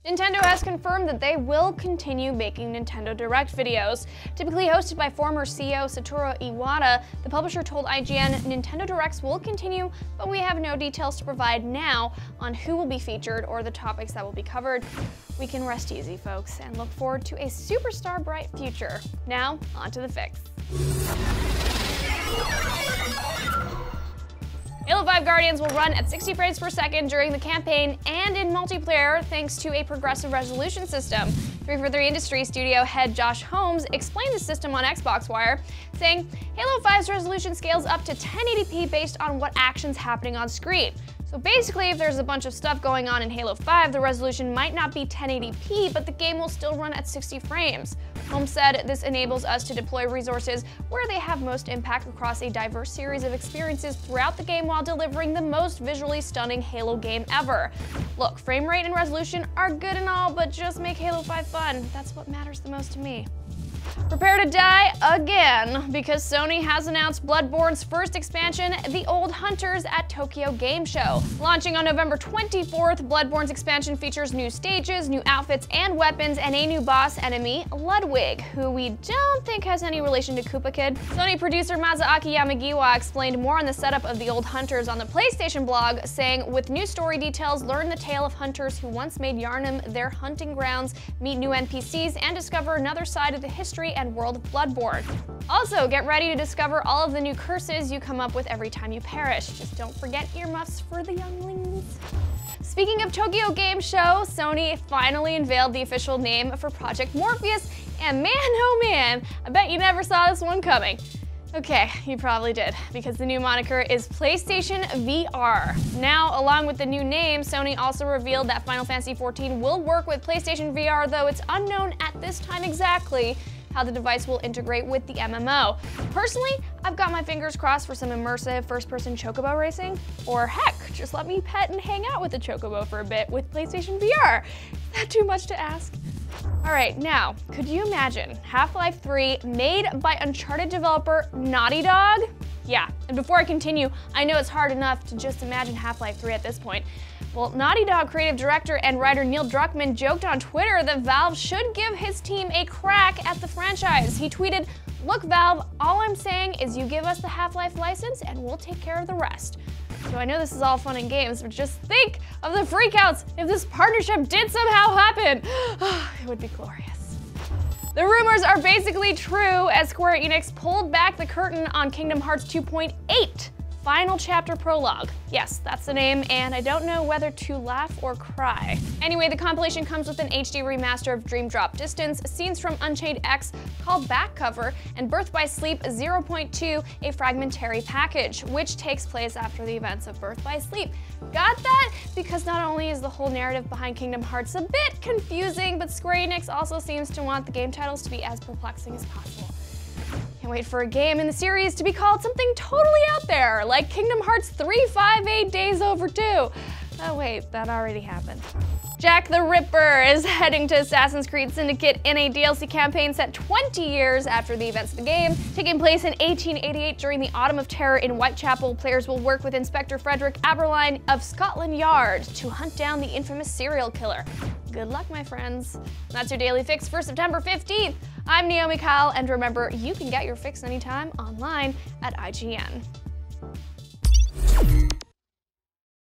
Nintendo has confirmed that they will continue making Nintendo Direct videos. Typically hosted by former CEO Satoru Iwata, the publisher told IGN Nintendo Directs will continue, but we have no details to provide now on who will be featured or the topics that will be covered. We can rest easy, folks, and look forward to a superstar bright future. Now, on to the fix. Halo 5 Guardians will run at 60 frames per second during the campaign and in multiplayer thanks to a progressive resolution system. 343 Industries studio head Josh Holmes explained the system on Xbox Wire, saying, Halo 5's resolution scales up to 1080p based on what action's happening on screen. So basically, if there's a bunch of stuff going on in Halo 5, the resolution might not be 1080p, but the game will still run at 60 frames. Holmes said this enables us to deploy resources where they have most impact across a diverse series of experiences throughout the game while delivering the most visually stunning Halo game ever. Look, frame rate and resolution are good and all, but just make Halo 5 fun. That's what matters the most to me. Prepare to die again, because Sony has announced Bloodborne's first expansion, The Old Hunters, at Tokyo Game Show. Launching on November 24th, Bloodborne's expansion features new stages, new outfits and weapons, and a new boss enemy, Ludwig, who we don't think has any relation to Koopa Kid. Sony producer Masaaki Yamagiwa explained more on the setup of The Old Hunters on the PlayStation blog, saying, with new story details, learn the tale of hunters who once made Yharnam their hunting grounds, meet new NPCs, and discover another side of the history and world of Bloodborne. Also, get ready to discover all of the new curses you come up with every time you perish. Just don't forget earmuffs for the younglings. Speaking of Tokyo Game Show, Sony finally unveiled the official name for Project Morpheus, and man oh man, I bet you never saw this one coming. Okay, you probably did, because the new moniker is PlayStation VR. Now, along with the new name, Sony also revealed that Final Fantasy XIV will work with PlayStation VR, though it's unknown at this time exactly how the device will integrate with the MMO. Personally, I've got my fingers crossed for some immersive first-person chocobo racing, or heck, just let me pet and hang out with the chocobo for a bit with PlayStation VR. Is that too much to ask? Alright, now, could you imagine Half-Life 3 made by Uncharted developer Naughty Dog? Yeah, and before I continue, I know it's hard enough to just imagine Half-Life 3 at this point. Well, Naughty Dog creative director and writer Neil Druckmann joked on Twitter that Valve should give his team a crack at the franchise. He tweeted, "Look, Valve, all I'm saying is you give us the Half-Life license and we'll take care of the rest." So I know this is all fun and games, but just think of the freakouts if this partnership did somehow happen. It would be glorious. The rumors are basically true, as Square Enix pulled back the curtain on Kingdom Hearts 2.8. Final Chapter Prologue. Yes, that's the name, and I don't know whether to laugh or cry. Anyway, the compilation comes with an HD remaster of Dream Drop Distance, scenes from Unchained X called Back Cover, and Birth by Sleep 0.2, a fragmentary package, which takes place after the events of Birth by Sleep. Got that? Because not only is the whole narrative behind Kingdom Hearts a bit confusing, but Square Enix also seems to want the game titles to be as perplexing as possible. Can't wait for a game in the series to be called something totally out there, like Kingdom Hearts 358 Days Overdue. Oh wait, that already happened. Jack the Ripper is heading to Assassin's Creed Syndicate in a DLC campaign set 20 years after the events of the game. Taking place in 1888 during the Autumn of Terror in Whitechapel, players will work with Inspector Frederick Aberline of Scotland Yard to hunt down the infamous serial killer. Good luck, my friends. That's your Daily Fix for September 15th. I'm Naomi Kyle, and remember, you can get your fix anytime online at IGN.